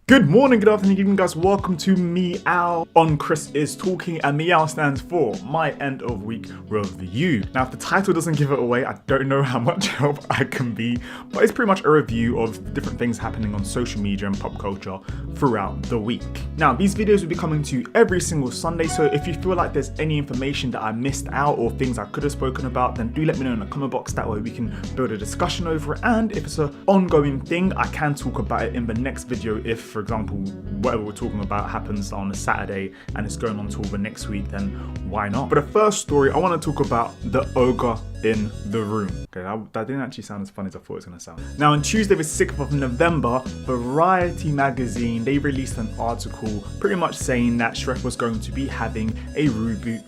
Good morning, good afternoon, good evening, guys. Welcome to M.E.O.W on Chris Is Talking, and M.E.O.W stands for my end of week review. Now, if the title doesn't give it away, I don't know how much help I can be, but it's pretty much a review of different things happening on social media and pop culture throughout the week. Now, these videos will be coming to you every single Sunday, so if you feel like there's any information that I missed out or things I could have spoken about, then do let me know in the comment box. That way we can build a discussion over it, and if it's an ongoing thing, I can talk about it in the next video. If, for example, whatever we're talking about happens on a Saturday and it's going on till the next week, then why not? But the first story, I want to talk about the ogre in the room. Okay, that didn't actually sound as funny as I thought it was going to sound. Now, on Tuesday the 6th of November, Variety magazine, they released an article pretty much saying that Shrek was going to be having a reboot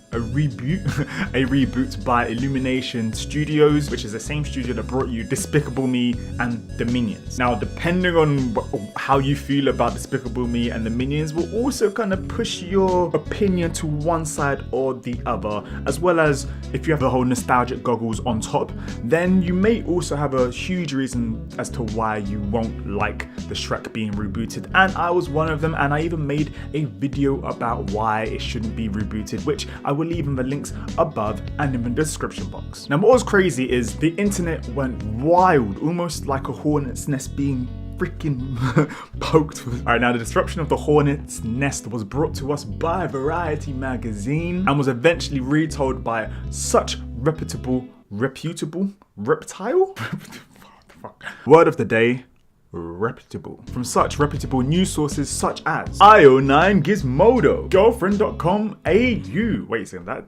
by Illumination Studios, which is the same studio that brought you Despicable Me and the Minions. Now, depending on how you feel about Despicable Me and the Minions will also kind of push your opinion to one side or the other, as well as if you have the whole nostalgic goggles on top, then you may also have a huge reason as to why you won't like the Shrek being rebooted, and I was one of them, and I even made a video about why it shouldn't be rebooted, which I will leave in the links above and in the description box. Now, what was crazy is the internet went wild, almost like a hornet's nest being freaking poked with. Alright, now the disruption of the hornet's nest was brought to us by Variety magazine and was eventually retold by such reputable reptile? Word of the day, reputable. From such reputable news sources such as IO9 Gizmodo, girlfriend.com.au. Wait a second, why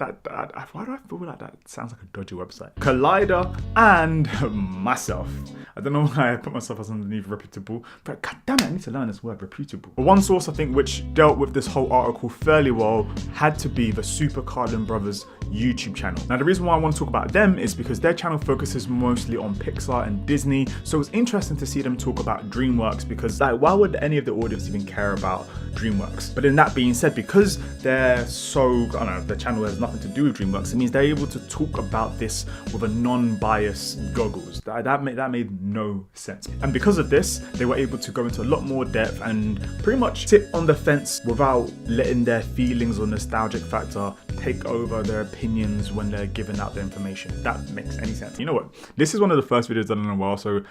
do I feel like that sounds like a dodgy website? Collider and myself. I don't know why I put myself as underneath reputable, but god damn it, I need to learn this word, reputable. But one source I think which dealt with this whole article fairly well had to be the Super Carlin Brothers YouTube channel. Now, the reason why I want to talk about them is because their channel focuses mostly on Pixar and Disney, so it's interesting to see them talk about DreamWorks, because like, why would any of the audience even care about DreamWorks? But in that being said, because they're so, I don't know, the channel has nothing to do with DreamWorks, it means they're able to talk about this with a non-biased goggles. That made no sense. And because of this, they were able to go into a lot more depth and pretty much sit on the fence without letting their feelings or nostalgic factor take over their opinions when they're giving out their information. If that makes any sense. You know what? This is one of the first videos I've done in a while, so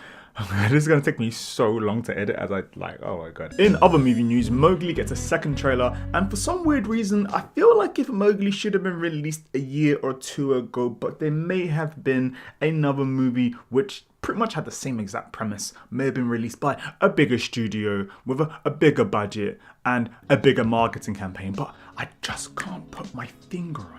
this is going to take me so long to edit as I like, oh my god. In other movie news, Mowgli gets a second trailer, and for some weird reason, I feel like if Mowgli should have been released a year or two ago, but there may have been another movie which pretty much had the same exact premise, may have been released by a bigger studio with a bigger budget and a bigger marketing campaign, but I just can't put my finger on it.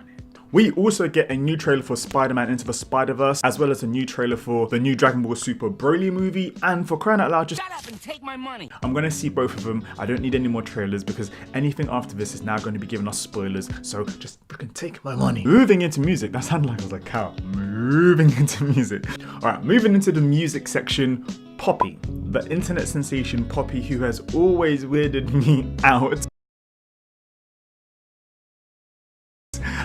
We also get a new trailer for Spiderman Into the Spiderverse, as well as a new trailer for the new Dragon Ball Super Broly movie, and for crying out loud, just shut up and take my money. I'm gonna see both of them. I don't need any more trailers because anything after this is now going to be giving us spoilers, so just freaking take my money. Moving into music, that sounded like I was like cow. Moving into music. Alright, moving into the music section, Poppy, the internet sensation Poppy, who has always weirded me out,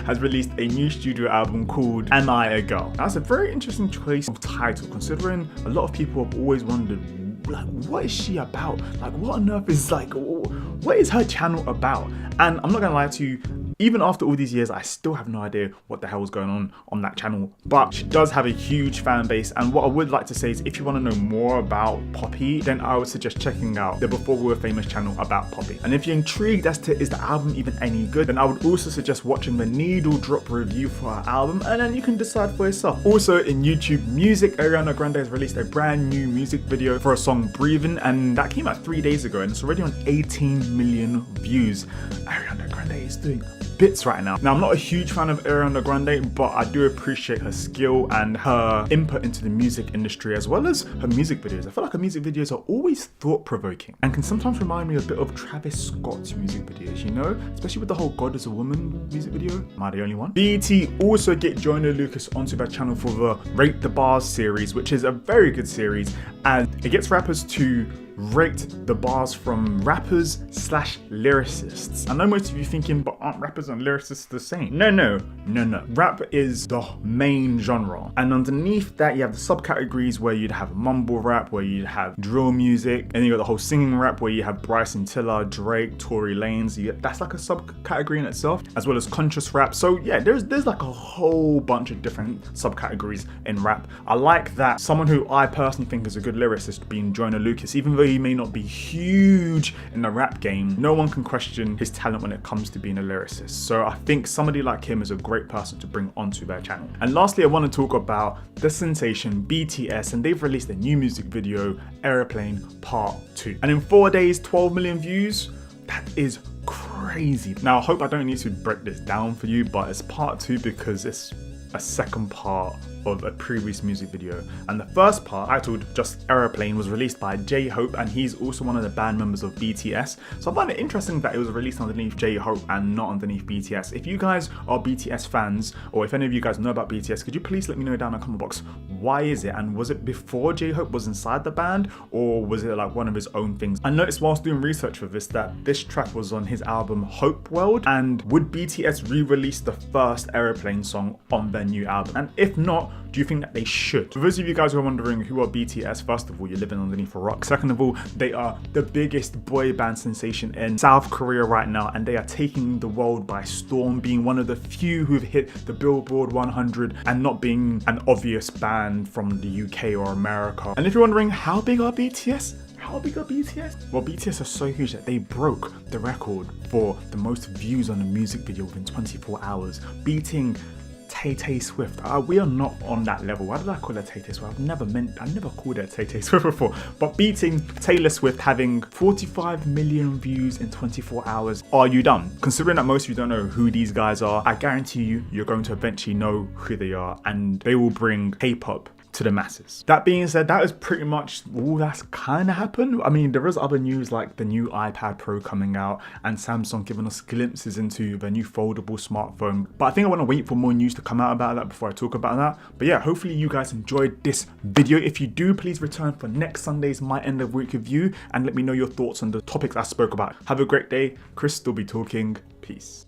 has released a new studio album called Am I a Girl? That's a very interesting choice of title, considering a lot of people have always wondered, like, what is she about? Like, what on earth is, like, what is her channel about? And I'm not gonna lie to you, even after all these years, I still have no idea what the hell is going on that channel. But she does have a huge fan base, and what I would like to say is if you want to know more about Poppy, then I would suggest checking out the Before We Were Famous channel about Poppy. And if you're intrigued as to is the album even any good, then I would also suggest watching the Needle Drop review for her album, and then you can decide for yourself. Also in YouTube music, Ariana Grande has released a brand new music video for a song Breathing, and that came out 3 days ago, and it's already on 18 million views. Ariana Grande is doing bits right now. Now, I'm not a huge fan of Ariana Grande, but I do appreciate her skill and her input into the music industry, as well as her music videos. I feel like her music videos are always thought-provoking and can sometimes remind me a bit of Travis Scott's music videos, you know? Especially with the whole God is a Woman music video. Am I the only one? BT also get Joyner onto their channel for the Rate the Bars series, which is a very good series, and it gets rappers to rate the bars from rappers slash lyricists. I know most of you thinking, but aren't rappers and lyricists the same? No. Rap is the main genre. And underneath that, you have the subcategories where you'd have mumble rap, where you'd have drill music, and you got the whole singing rap where you have Bryson Tiller, Drake, Tory Lanez. That's like a subcategory in itself, as well as conscious rap. So yeah, there's like a whole bunch of different subcategories in rap. I like that someone who I personally think is a good lyricist being Joyner Lucas, even though he may not be huge in the rap game, no one can question his talent when it comes to being a lyricist. So I think somebody like him is a great person to bring onto their channel. And lastly, I want to talk about the sensation BTS, and they've released a new music video, Airplane Part 2. And in 4 days, 12 million views. That is crazy. Now, I hope I don't need to break this down for you, but it's part 2 because it's a second part of a previous music video. And the first part, titled Just Aeroplane, was released by J-Hope, and he's also one of the band members of BTS. So I find it interesting that it was released underneath J-Hope and not underneath BTS. If you guys are BTS fans, or if any of you guys know about BTS, could you please let me know down in the comment box, why is it? And was it before J-Hope was inside the band, or was it like one of his own things? I noticed whilst doing research for this that this track was on his album Hope World, and would BTS re-release the first Aeroplane song on their new album? And if not, do you think that they should? For those of you guys who are wondering who are BTS, first of all, you're living underneath a rock. Second of all, they are the biggest boy band sensation in South Korea right now, and they are taking the world by storm, being one of the few who've hit the Billboard 100 and not being an obvious band from the UK or America. And if you're wondering, how big are BTS? How big are BTS? Well, BTS are so huge that they broke the record for the most views on a music video within 24 hours, beating Tay Swift. We are not on that level. Why did I call her Tay Swift? I never called her Tay Swift before. But beating Taylor Swift, having 45 million views in 24 hours. Are you done? Considering that most of you don't know who these guys are, I guarantee you're going to eventually know who they are, and they will bring K-pop to the masses. That being said, that is pretty much all that's kind of happened. I mean, there is other news like the new iPad Pro coming out and Samsung giving us glimpses into the new foldable smartphone. But I think I want to wait for more news to come out about that before I talk about that. But yeah, hopefully you guys enjoyed this video. If you do, please return for next Sunday's My End of Week review and let me know your thoughts on the topics I spoke about. Have a great day. Chris will be talking. Peace.